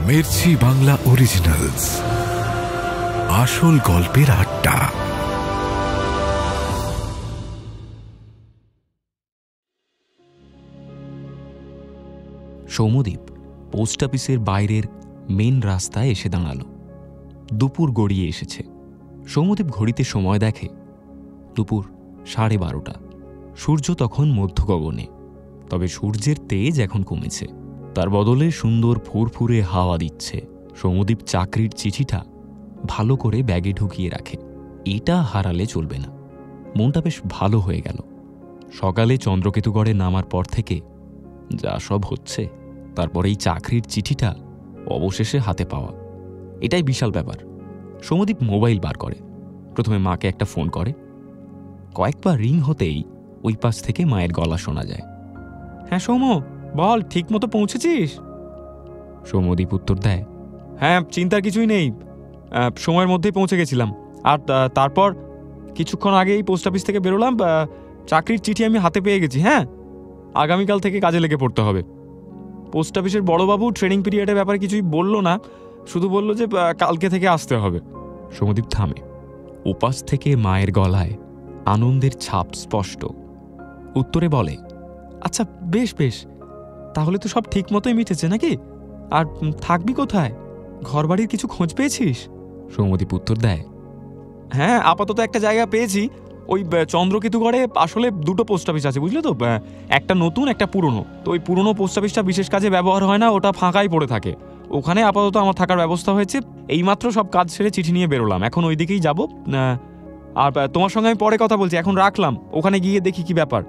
Mirchi Bangla originals, আসল গল্পের আড্ডা। সৌম্যদীপ পোস্ট অফিসের বাইরের মেন রাস্তায় এসে দাঁড়ালো। দুপুর গড়িয়ে এসেছে। সৌম্যদীপ ঘড়িতে সময় দেখে দুপুর 12:30। সূর্য তখন মধ্য গগনে, তবে সূর্যের তেজ এখন কমেছে। তার বদলে সুন্দর ফুরফুরে হাওয়া দিচ্ছে। সৌম্যদীপ চাকরির চিঠিটা ভালো করে ব্যাগে ঢুকিয়ে রাখে। এটা হারালে চলবে না। মনটা বেশ ভালো হয়ে গেল। সকালে চন্দ্রকেতুগড়ে নামার পর থেকে যা সব হচ্ছে, তারপর এই চাকরির চিঠিটা অবশেষে হাতে পাওয়া, এটাই বিশাল ব্যাপার। সৌম্যদীপ মোবাইল বার করে। প্রথমে মাকে একটা ফোন করে। কয়েকবার রিং হতেই ওই পাশ থেকে মায়ের গলা শোনা যায়। হ্যাঁ সৌম্য, বল, ঠিক মতো পৌঁছেছিস? সৌম্যদীপ উত্তর দেয়, হ্যাঁ চিন্তার কিছুই নেই, সময়ের মধ্যেই পৌঁছে গেছিলাম। আর তারপর কিছুক্ষণ আগেই পোস্ট অফিস থেকে বেরোলাম, চাকরির চিঠি আমি হাতে পেয়ে গেছি। হ্যাঁ, আগামীকাল থেকে কাজে লেগে পড়তে হবে। পোস্ট অফিসের বড়বাবু ট্রেনিং পিরিয়ডের ব্যাপারে কিছুই বলল না, শুধু বলল যে কালকে থেকে আসতে হবে। সৌম্যদীপ থামে। উপাস থেকে মায়ের গলায় আনন্দের ছাপ স্পষ্ট। উত্তরে বলে, আচ্ছা বেশ বেশ, তাহলে তো সব ঠিক মতোই মিটেছে নাকি? আর থাকবি কোথায়? ঘরবাড়ির কিছু খোঁজ পেয়েছিস? সৌম্যদীপ উত্তর দেয়, হ্যাঁ আপাতত একটা জায়গা পেয়েছি। ওই চন্দ্রকেতুগড়ে আসলে দুটো পোস্ট অফিস আছে, বুঝলে তো, একটা নতুন একটা পুরনো। তো ওই পুরনো পোস্ট অফিসটা বিশেষ কাজে ব্যবহার হয় না, ওটা ফাঁকাই পড়ে থাকে। ওখানে আপাতত আমার থাকার ব্যবস্থা হয়েছে। এইমাত্র সব কাজ সেরে চিঠি নিয়ে বেরোলাম, এখন ওই দিকেই যাবো। আর তোমার সঙ্গে আমি পরে কথা বলছি, এখন রাখলাম, ওখানে গিয়ে দেখি কি ব্যাপার।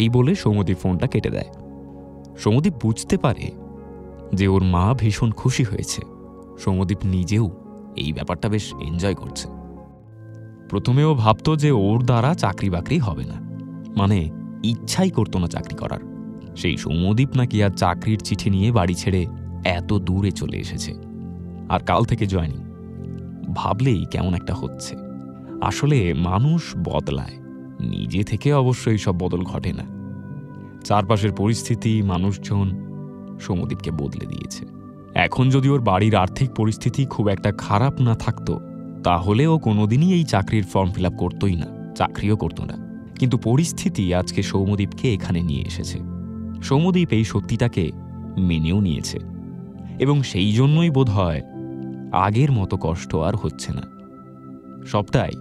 এই বলে সৌম্যদীপ ফোনটা কেটে দেয়। সৌম্যদীপ বুঝতে পারে যে ওর মা ভীষণ খুশি হয়েছে। সৌম্যদীপ নিজেও এই ব্যাপারটা বেশ এনজয় করছে। প্রথমেও ভাবত যে ওর দ্বারা চাকরি বাকরি হবে না, মানে ইচ্ছাই করতো না চাকরি করার। সেই সৌম্যদীপ নাকি আর চাকরির চিঠি নিয়ে বাড়ি ছেড়ে এত দূরে চলে এসেছে, আর কাল থেকে জয়েনিং। ভাবলেই কেমন একটা হচ্ছে। আসলে মানুষ বদলায়, নিজে থেকে অবশ্যই সব বদল ঘটে না। চারপাশের পরিস্থিতি, মানুষজন সৌম্যদীপকে বদলে দিয়েছে। এখন যদি ওর বাড়ির আর্থিক পরিস্থিতি খুব একটা খারাপ না থাকতো, তাহলে ও কোনোদিনই এই চাকরির ফর্ম ফিল আপ করতোই না, চাকরিও করতো না। কিন্তু পরিস্থিতি আজকে সৌম্যদীপকে এখানে নিয়ে এসেছে। সৌম্যদীপ এই সত্যিটাকে মেনেও নিয়েছে, এবং সেই জন্যই বোধহয় আগের মতো কষ্ট আর হচ্ছে না। সবটাই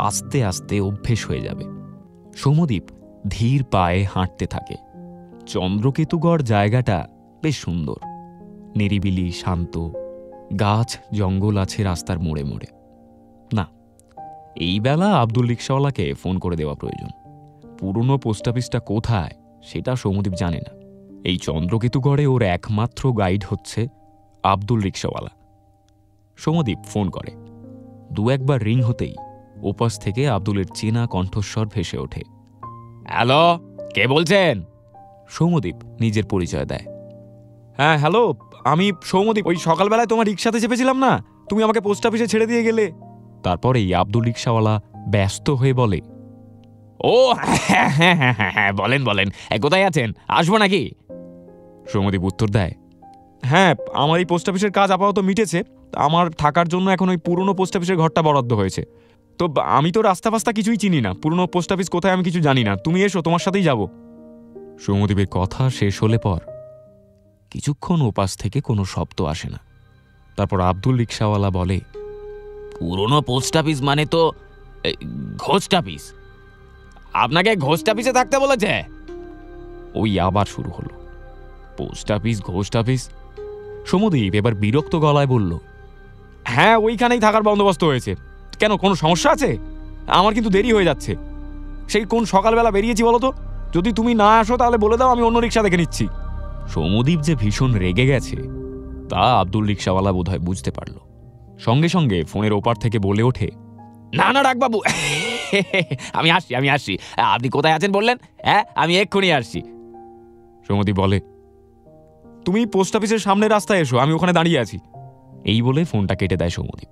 আস্তে আস্তে অভ্যেস হয়ে যাবে। সৌম্যদীপ ধীর পায়ে হাঁটতে থাকে। চন্দ্রকেতুগড় জায়গাটা বেশ সুন্দর, নিরিবিলি, শান্ত, গাছ জঙ্গল আছে রাস্তার মোড়ে মোড়ে। না, এই বেলা আব্দুল রিকশাওয়ালাকে ফোন করে দেওয়া প্রয়োজন। পুরনো পোস্ট অফিসটা কোথায় সেটা সৌম্যদীপ জানে না। এই চন্দ্রকেতুগড়ে ওর একমাত্র গাইড হচ্ছে আব্দুল রিকশাওয়ালা। সৌম্যদীপ ফোন করে। দু একবার রিং হতেই ওপাশ থেকে আব্দুলের চেনা কণ্ঠস্বর ভেসে ওঠে। হ্যালো, কে বলছেন? সৌম্যদীপ নিজের পরিচয় দেয়। হ্যাঁ হ্যালো, আমি সৌম্যদীপ। ওই সকালবেলায় তোমার রিক্সাতে চেপেছিলাম না, তুমি আমাকে পোস্ট অফিসে ছেড়ে দিয়ে গেলে। তারপরেই আব্দুল রিকশাওয়ালা ব্যস্ত হয়ে বলে, ও হ্যাঁ হ্যাঁ হ্যাঁ হ্যাঁ, বলেন বলেন, কোথায় আছেন, আসবো নাকি? সৌম্যদীপ উত্তর দেয়, হ্যাঁ আমার এই পোস্ট অফিসের কাজ আপাতত মিটেছে। আমার থাকার জন্য এখন ওই পুরনো পোস্ট অফিসের ঘরটা বরাদ্দ হয়েছে। তো আমি তো রাস্তা ফাস্তা কিছুই চিনি না, পুরনো পোস্ট অফিস কোথায় আমি কিছু জানি না। তুমি এসো, তোমার সাথেই যাব। সৌম্যদীপের কথা শেষ হলে পর কিছুক্ষণ ওপাশ থেকে কোনো শব্দ আসে না। তারপর আব্দুল রিকশাওয়ালা বলে, পুরনো পোস্ট অফিস মানে তো ঘোস্ট অফিস। আপনাকে ঘোস্ট অফিসে থাকতে বলেছে? ওই আবার শুরু হলো, post office, ghost office. Soumyadeep এবার বিরক্ত গলায় বলল, হ্যাঁ ওইখানেই থাকার বন্দোবস্ত হয়েছে। কেন, কোনো সমস্যা আছে? আমার কিন্তু দেরি হয়ে যাচ্ছে। সেই কোন সকালবেলা বেরিয়েছি বলো তো? যদি তুমি না আসো তাহলে বলে দাও, আমি অন্য রিক্সা দেখে নিচ্ছি। সৌম্যদীপ যে ভীষণ রেগে গেছে তা আব্দুল রিকশাওয়ালা বোধহয় বুঝতে পারল। সঙ্গে সঙ্গে ফোনের ওপার থেকে বলে ওঠে, না না ডাকবাবু, আমি আসছি। আপনি কোথায় আছেন বললেন? হ্যাঁ আমি এক্ষুনি আসছি। সৌম্যদীপ বলে, তুমি পোস্ট অফিসের সামনের রাস্তায় এসো, আমি ওখানে দাঁড়িয়ে আছি। এই বলে ফোনটা কেটে দেয় সৌম্যদীপ।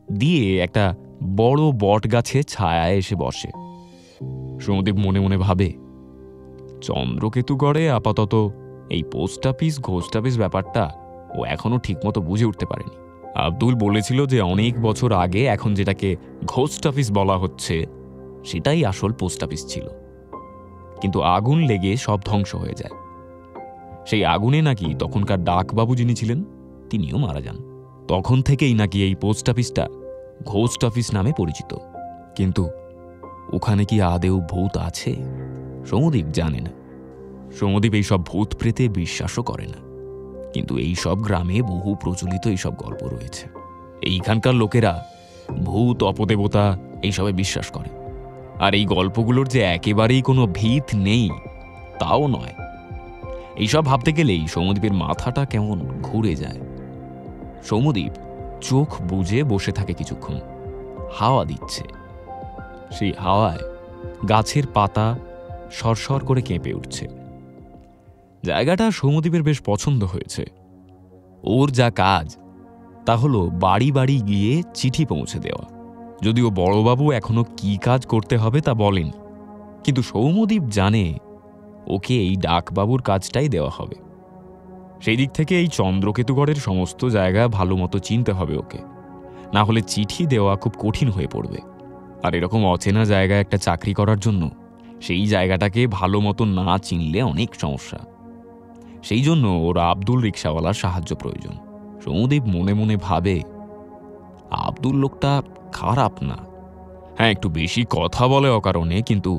দিয়ে একটা বড় বট গাছে ছায়ায় এসে বসে। সৌম্যদীপ মনে মনে ভাবে, চন্দ্রকেতুগড়ে আপাতত এই পোস্ট অফিস ঘোস্ট অফিস ব্যাপারটা ও এখনো ঠিকমতো বুঝে উঠতে পারেনি। আব্দুল বলেছিল যে অনেক বছর আগে এখন যেটাকে ঘোস্ট অফিস বলা হচ্ছে সেটাই আসল পোস্ট অফিস ছিল, কিন্তু আগুন লেগে সব ধ্বংস হয়ে যায়। সেই আগুনে নাকি তখনকার ডাকবাবু যিনি ছিলেন তিনিও মারা যান। তখন থেকেই নাকি এই পোস্ট অফিসটা ঘোস্ট অফিস নামে পরিচিত। কিন্তু ওখানে কি আদেও ভূত আছে? সৌমদীপ জানে না। সৌমদীপ এইসব ভূত প্রেতে বিশ্বাসও করে না, কিন্তু এই সব গ্রামে বহু প্রচলিত এইসব গল্প রয়েছে। এইখানকার লোকেরা ভূত অপদেবতা এইসবে বিশ্বাস করে। আর এই গল্পগুলোর যে একেবারেই কোনো ভিত নেই তাও নয়। এইসব ভাবতে গেলেই সৌমদীপের মাথাটা কেমন ঘুরে যায়। সৌমদীপ চোখ বুজে বসে থাকে কিছুক্ষণ। হাওয়া দিচ্ছে, সেই হাওয়ায় গাছের পাতা সরসর করে কেঁপে উঠছে। জায়গাটা সৌমদীপের বেশ পছন্দ হয়েছে। ওর যা কাজ তা হলো বাড়ি বাড়ি গিয়ে চিঠি পৌঁছে দেওয়া। যদিও বড়বাবু এখনো কি কাজ করতে হবে তা বলেন, কিন্তু সৌমদীপ জানে ওকে এই ডাকবাবুর কাজটাই দেওয়া হবে। সেই দিক থেকে এই চন্দ্রকেতুগড়ের সমস্ত জায়গা ভালো মতো চিনতে হবে ওকে, না হলে চিঠি দেওয়া খুব কঠিন হয়ে পড়বে। আর এরকম অচেনা জায়গায় একটা চাকরি করার জন্য সেই জায়গাটাকে ভালো মতো না চিনলে অনেক সমস্যা। সেই জন্য ওর আব্দুল রিক্সাওয়ালার সাহায্য প্রয়োজন। সৌমদীপ মনে মনে ভাবে, আব্দুল লোকটা খারাপ না, হ্যাঁ একটু বেশি কথা বলে অকারণে, কিন্তু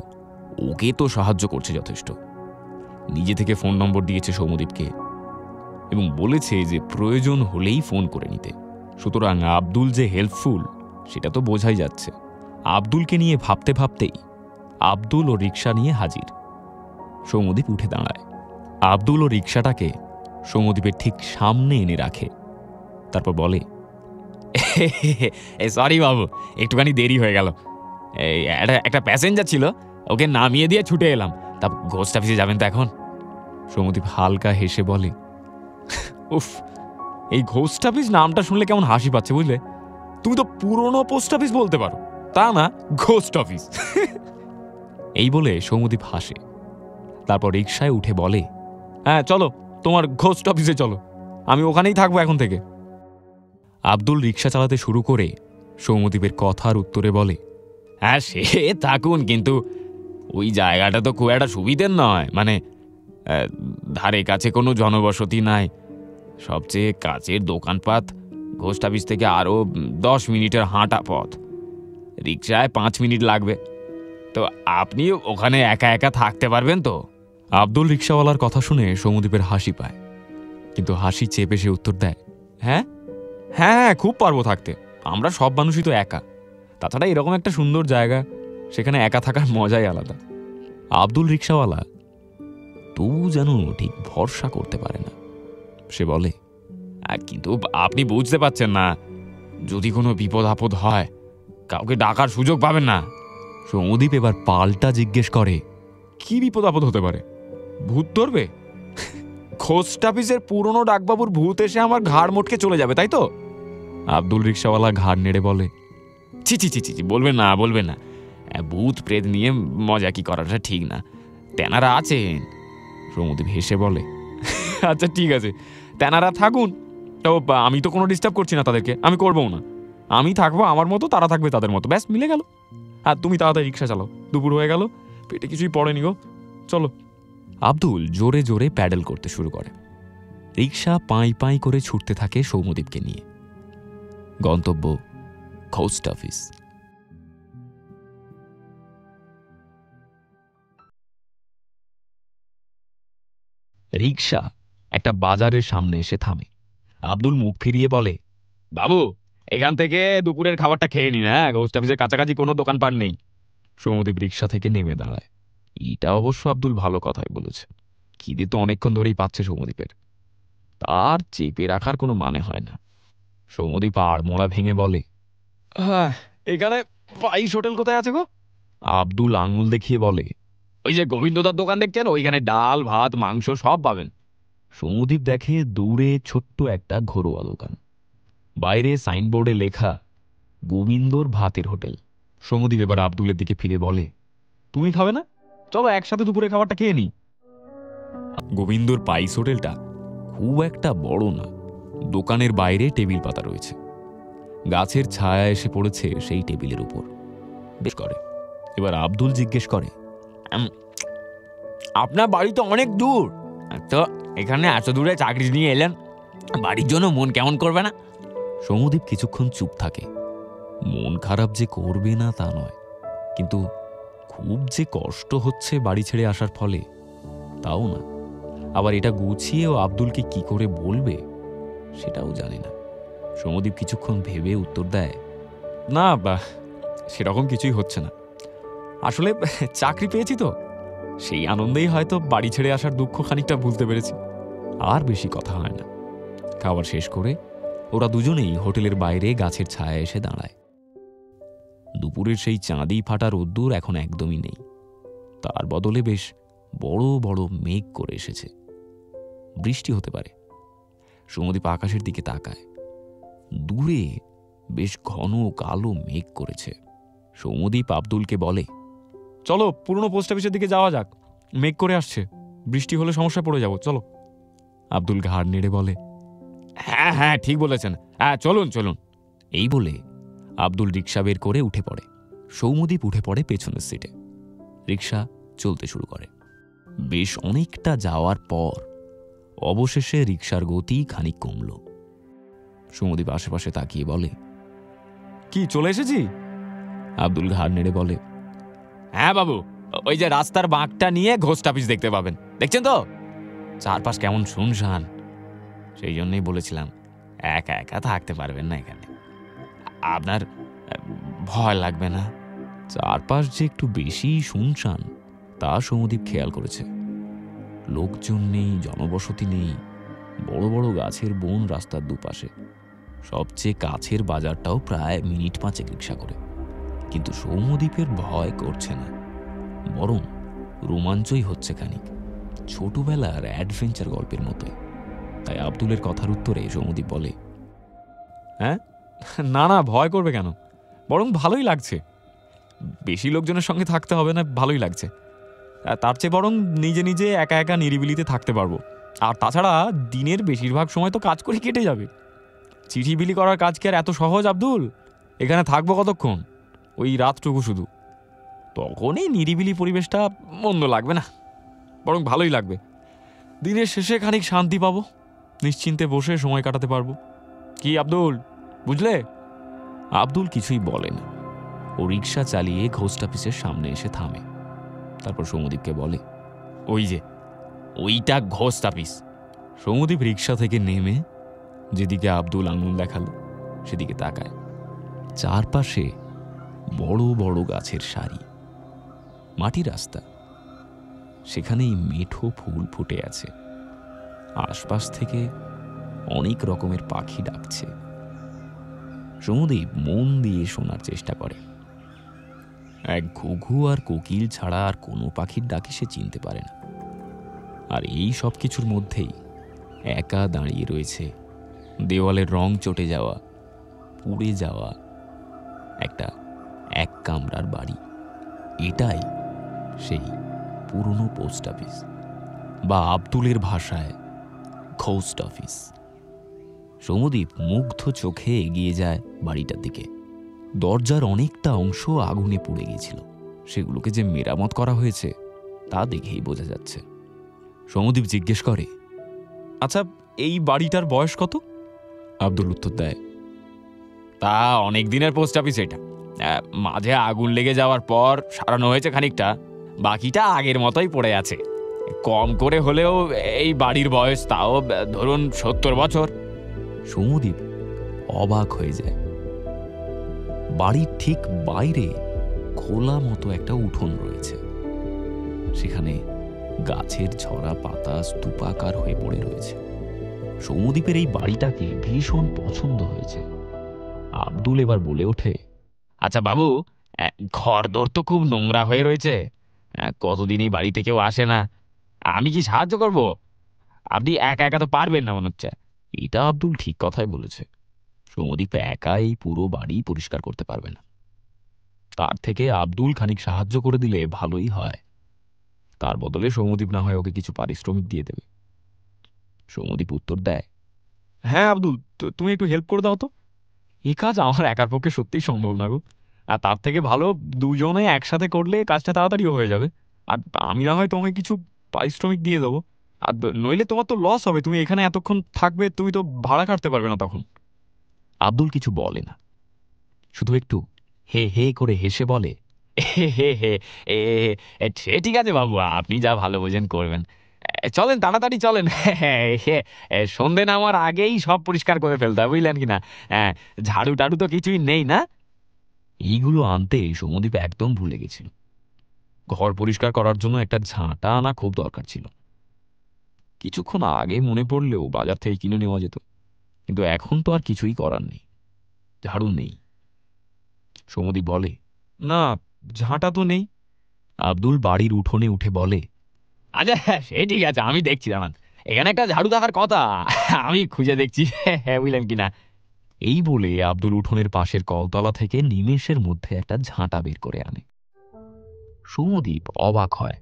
ওকে তো সাহায্য করছে যথেষ্ট। নিজে থেকে ফোন নম্বর দিয়েছে সৌমদীপকে এবং বলেছে যে প্রয়োজন হলেই ফোন করে নিতে। সুতরাং আব্দুল যে হেল্পফুল সেটা তো বোঝাই যাচ্ছে। আব্দুলকে নিয়ে ভাবতে ভাবতেই আব্দুল ও রিক্সা নিয়ে হাজির। সৌমদীপ উঠে দাঁড়ায়। আব্দুল ও রিক্সাটাকে সৌমদীপের ঠিক সামনে এনে রাখে, তারপর বলে, সরি বাবু, একটুখানি দেরি হয়ে গেল। একটা প্যাসেঞ্জার ছিল, ওকে নামিয়ে দিয়ে ছুটে এলাম। তা ঘোস্ট অফিসে যাবেন তো এখন? সৌমদীপ হালকা হেসে বলে, উফ, এই ঘোস্ট অফিস নামটা শুনলে কেমন হাসি পাচ্ছে বুঝলে। তুমি তো পুরনো পোস্ট অফিস বলতে পারো, তা না ঘোস্ট অফিস। এই বলে সৌমদীপ হাসে। তারপর রিক্সায় উঠে বলে, হ্যাঁ চলো, তোমার ঘোস্ট অফিসে চলো, আমি ওখানেই থাকবো এখন থেকে। আব্দুল রিক্সা চালাতে শুরু করে সৌমদীপের কথার উত্তরে বলে, হ্যাঁ সে থাকুন, কিন্তু ওই জায়গাটা তো খুব একটা সুবিধের নয়। মানে ধারে কাছে কোনো জনবসতি নাই, সবচেয়ে কাছের দোকানপাট ঘোস্ট অফিস থেকে আরও 10 মিনিটের হাঁটা পথ, রিক্সায় 5 মিনিট লাগবে। তো আপনি ওখানে একা একা থাকতে পারবেন তো? আব্দুল রিক্সাওয়ালার কথা শুনে সৌমদীপের হাসি পায়, কিন্তু হাসি চেপে সে উত্তর দেয়, হ্যাঁ হ্যাঁ খুব পারবো থাকতে, আমরা সব মানুষই তো একা। তাছাড়া এরকম একটা সুন্দর জায়গা, সেখানে একা থাকার মজাই আলাদা। আব্দুল রিক্সাওয়ালা তবু যেন ঠিক ভরসা করতে পারে না। সে বলে, কিন্তু আপনি বুঝতে পারছেন না, যদি কোনো বিপদ আপদ হয় কাউকে ডাকার সুযোগ পাবেন না। সৌমদীপ এবার পাল্টা জিজ্ঞেস করে, কি বিপদ আপদ হতে পারে? ভূত ধরবে? ঘোস্ট অফিসের পুরনো ডাকবাবুর ভূত এসে আমার ঘাড় মোটকে চলে যাবে, তাই তো? আব্দুল রিক্সাওয়ালা ঘাড় নেড়ে বলে, ছি ছি ছি ছি, বলবেন না বলবেন না, ভূত প্রেত নিয়ে মজা কি করাটা ঠিক না, তেনারা আছেন। সৌমদীপ হেসে বলে, আচ্ছা ঠিক আছে, তেনারা থাকুন, তো আমি তো কোনো ডিস্টার্ব করছি না তাদেরকে, আমি করবও না। আমি থাকবো আমার মতো, তারা থাকবে তাদের মতো, ব্যাস মিলে গেল। আর তুমি তাড়াতাড়ি রিক্সা চালাও, দুপুর হয়ে গেল, পেটে কিছুই পড়েনি গো, চলো। আব্দুল জোরে জোরে প্যাডেল করতে শুরু করে। রিক্সা পাঁই পাঁই করে ছুটতে থাকে সৌমদীপকে নিয়ে। গন্তব্য ঘোস্ট অফিস। রিক্সা একটা বাজারের সামনে এসে থামে। আব্দুল মুখ ফিরিয়ে বলে, বাবু এখান থেকে দুপুরের খাবারটা খেয়ে নিন, হ্যাঁ ঘোস্ট অফিসের কাছাকাছি কোনো দোকানপাট নেই। সৌমদীপ রিক্সা থেকে নেমে দাঁড়ায়। এটা অবশ্য আব্দুল ভালো কথাই বলেছে, খিদে তো অনেকক্ষণ ধরেই পাচ্ছে সৌমদীপের, তার চেপে রাখার কোনো মানে হয় না। সৌমদীপ আড়মোড়া ভেঙে বলে, হ্যাঁ এখানে পাইস হোটেল কোথায় আছে গো? আব্দুল আঙুল দেখিয়ে বলে, ওই যে গোবিন্দদার দোকান দেখছেন, ওইখানে ডাল ভাত মাংস সব পাবেন। সৌমদীপ দেখে দূরে ছোট্ট একটা ঘরোয়া দোকান, বাইরে সাইনবোর্ডে লেখা গোবিন্দর ভাতের হোটেল। সৌমদীপ এবার আব্দুলের দিকে ফিরে বলে, তুমি খাবে না? চলো একসাথে দুপুরে খাবারটা খেয়ে নি। গোবিন্দর পাইস হোটেলটা খুব একটা বড় না, দোকানের বাইরে টেবিল পাতা রয়েছে, গাছের ছায়া এসে পড়েছে সেই টেবিলের উপর। বেশ করে এবার আব্দুল জিজ্ঞেস করে, আপনার বাড়ি তো অনেক দূর, তো এখানে এত দূরে চাকরি নিয়ে এলেন, বাড়ির জন্য মন কেমন করবে না? সৌমদীপ কিছুক্ষণ চুপ থাকে। মন খারাপ যে করবে না তা নয়, কিন্তু খুব যে কষ্ট হচ্ছে বাড়ি ছেড়ে আসার ফলে তাও না। আবার এটা গুছিয়েও আব্দুলকে কি করে বলবে সেটাও জানে না। সৌমদীপ কিছুক্ষণ ভেবে উত্তর দেয়, না সেরকম কিছুই হচ্ছে না, আসলে চাকরি পেয়েছি তো সেই আনন্দেই হয়তো বাড়ি ছেড়ে আসার দুঃখ খানিকটা ভুলতে পেরেছি। আর বেশি কথা হয় না। খাবার শেষ করে ওরা দুজনেই হোটেলের বাইরে গাছের ছায়া এসে দাঁড়ায়। দুপুরের সেই চাঁদি ফাটা রোদ্দুর এখন একদমই নেই, তার বদলে বেশ বড় বড় মেঘ করে এসেছে। বৃষ্টি হতে পারে। সৌমদীপ আকাশের দিকে তাকায়, দূরে বেশ ঘন কালো মেঘ করেছে। সৌমদীপ আব্দুলকে বলে, চলো পুরনো পোস্ট অফিসের দিকে যাওয়া যাক, মেঘ করে আসছে, বৃষ্টি হলে সমস্যা পড়ে যাব, চলো। আব্দুল ঘাড় নেড়ে বলে, হ্যাঁ হ্যাঁ ঠিক বলেছেন, হ্যাঁ চলুন চলুন। এই বলে আব্দুল রিক্সা বের করে উঠে পড়ে। সৌমদীপ উঠে পড়ে পেছনের সিটে। রিক্সা চলতে শুরু করে। বেশ অনেকটা যাওয়ার পর অবশেষে রিক্সার গতি খানিক কমল। সৌমদীপ আশেপাশে তাকিয়ে বলে, কি চলে এসেছি? আব্দুল ঘাড় নেড়ে বলে, হ্যাঁ বাবু, ওই যে রাস্তার বাঁকটা নিয়ে ঘোস্ট অফিস দেখতে পাবেন, দেখছেন তো? চারপাশ কেমন শুনশান, সেই জন্যই বলেছিলাম একা একা থাকতে পারবেন না এখানে, আপনার ভয় লাগবে না। চারপাশ যে একটু বেশি শুনশান তা সৌমদীপ খেয়াল করেছে। লোকজন নেই, জনবসতি নেই, বড় বড় গাছের বন রাস্তার দুপাশে। সবচেয়ে কাছের বাজারটাও প্রায় মিনিট 5 রিক্সা করে। কিন্তু সৌমদীপের ভয় করছে না, বরং রোমাঞ্চই হচ্ছে খানিক, ছোটবেলার অ্যাডভেঞ্চার গল্পের মতোই। তাই আব্দুলের কথার উত্তরে সৌমদীপ বলে, হ্যাঁ না না, ভয় করবে কেন, বরং ভালোই লাগছে। বেশি লোকজনের সঙ্গে থাকতে হবে না, ভালোই লাগছে। তার চেয়ে বরং নিজে নিজে একা একা নিরিবিলিতে থাকতে পারবো। আর তাছাড়া দিনের বেশিরভাগ সময় তো কাজ করে কেটে যাবে। চিঠি বিলি করার কাজ কি আর এত সহজ আব্দুল? এখানে থাকবো কতক্ষণ? ওই রাতটুকু শুধু। তখনই নিরিবিলি পরিবেশটা মন্দ লাগবে না, বরং ভালোই লাগবে। দিনের শেষে খানিক শান্তি পাবো, নিশ্চিন্তে বসে সময় কাটাতে পারবো। কি আব্দুল, বুঝলে? আব্দুল কিছুই বলে না। ও রিক্সা চালিয়ে ঘোস্ট অফিসের সামনে এসে থামে। তারপর সৌমদীপকে বলে, ওই যে ওইটা ঘোস্ট অফিস। সৌমদীপ রিক্সা থেকে নেমে যেদিকে আব্দুল আঙুল দেখালো সেদিকে তাকায়। চারপাশে বড় বড় গাছের সারি, মাটি রাস্তা, সেখানেই মেঠো ফুল ফুটে আছে। আশপাশ থেকে অনেক রকমের পাখি ডাকছে। সৌমদীপ মন দিয়ে শোনার চেষ্টা করে। এক ঘুঘু আর কোকিল ছাড়া আর কোনো পাখির ডাকে সে চিনতে পারে না। আর এই সব কিছুর মধ্যেই একা দাঁড়িয়ে রয়েছে দেওয়ালের রং চটে যাওয়া, পুড়ে যাওয়া একটা এক কামরার বাড়ি। এটাই সেই পুরনো পোস্ট অফিস, বা আব্দুলের ভাষায় ঘোস্ট অফিস। সৌমদীপ মুগ্ধ চোখে এগিয়ে যায় বাড়িটার দিকে। দরজার অনেকটা অংশ আগুনে পুড়ে গিয়েছিল, সেগুলোকে যে মেরামত করা হয়েছে তা দেখেই বোঝা যাচ্ছে। সৌমদীপ জিজ্ঞেস করে, আচ্ছা এই বাড়িটার বয়স কত? আব্দুল উত্তর দেয়, তা অনেক দিনের পোস্ট অফিস এটা। মাঝে আগুন লেগে যাওয়ার পর সারানো হয়েছে খানিকটা, বাকিটা আগের মতোই পড়ে আছে। কম করে হলেও এই বাড়ির বয়স তাও ধরুন 70 বছর। সৌমদীপ অবাক হয়ে যায়। বাড়ির ঠিক বাইরে খোলা মতো একটা উঠোন রয়েছে, সেখানে গাছের ঝরা পাতা স্তূপাকার হয়ে পড়ে রয়েছে। সৌমদীপের এই বাড়িটাকে ভীষণ পছন্দ হয়েছে। আব্দুল এবার বলে ওঠে, আচ্ছা বাবু, ঘরদোর তো খুব নোংরা হয়ে রয়েছে, কতদিন এই বাড়িতে কেউ আসে না, আমি কি সাহায্য করব? আপনি একা একা তো পারবেন না মনে হচ্ছে। এটা আব্দুল ঠিক কথাই বলেছে। সৌমদীপ একা এই পুরো বাড়ি পরিষ্কার করতে পারবে না। তার থেকে আব্দুল খানিক সাহায্য করে দিলে ভালোই হয়। তার বদলে সৌমদীপ না হয় ওকে কিছু পারিশ্রমিক দিয়ে দেবে। সৌমদীপ উত্তর দেয়, হ্যাঁ আব্দুল, তুমি একটু হেল্প করে দাও তো। এই কাজ আমার একার পক্ষে সত্যিই সম্ভব না গো। আর তার থেকে ভালো দুজনে একসাথে করলে কাজটা তাড়াতাড়িও হয়ে যাবে। আর আমি না হয় তোমাকে কিছু পারিশ্রমিক দিয়ে দেবো। আর নইলে তোমার তো লস হবে, তুমি এখানে এতক্ষণ থাকবে, তুমি তো ভাড়া কাটতে পারবে না তখন। আব্দুল কিছু বলে না, শুধু একটু হে হে করে হেসে বলে, হে হে হে এ সে ঠিক আছে বাবু, আপনি যা ভালো বোঝেন করবেন। চলেন তাড়াতাড়ি চলেন, সন্ধে নামার আগেই সব পরিষ্কার করে ফেলতে হবে, বুঝলেন কিনা? হ্যাঁ, ঝাড়ু টাড়ু তো কিছুই নেই না? এইগুলো আনতে সৌম্যদীপ একদম ভুলে গেছিল। ঘর পরিষ্কার করার জন্য একটা ঝাঁটা আনা খুব দরকার ছিল। কিছুক্ষণ আগে মনে পড়লেও বাজার থেকে কিনে নেওয়া যেত, কিন্তু এখন তো আর কিছুই করার নেই, ঝাড়ু নেই। সৌম্যদীপ বলে, না, ঝাঁটা তো নেই। আব্দুল বাড়ির উঠোনে উঠে বলে, আচ্ছা হ্যাঁ সে ঠিক আছে, আমি দেখছি, দাঁড়ান, এখানে একটা ঝাড়ু থাকার কথা, আমি খুঁজে দেখছি, হ্যাঁ বুঝলেন কিনা? এই বলে আব্দুল উঠোনের পাশের কলতলা থেকে নিমেষের মধ্যে একটা ঝাঁটা বের করে আনে। সৌম্যদীপ অবাক হয়।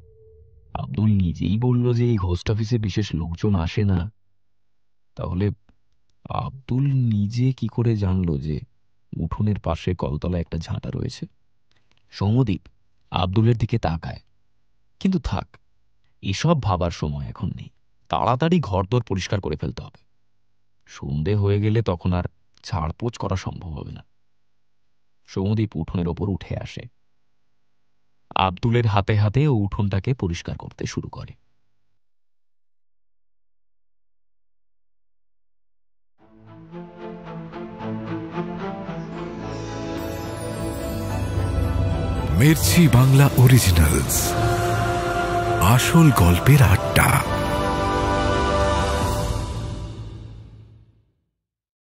আব্দুল নিজেই বলল যে এই ঘোস্ট অফিসে বিশেষ লোকজন আসে না, তাহলে আব্দুল নিজে কি করে জানলো যে উঠোনের পাশে কলতলায় একটা ঝাঁটা রয়েছে? সৌম্যদীপ আব্দুলের দিকে তাকায়, কিন্তু থাক, এসব ভাবার সময় এখন নেই। তাড়াতাড়ি ঘরদোর পরিষ্কার করে ফেলতে হবে। সন্ধে হয়ে গেলে তখন আর ঝাড়পোছ করা সম্ভব হবে না। সৌম্যদীপ উঠোনের ওপর উঠে আসে। আব্দুলের হাতে হাতে ও উঠোনটাকে পরিষ্কার করতে শুরু করে। মির্চি বাংলা অরিজিনালস, আসল গল্পের আড্ডা।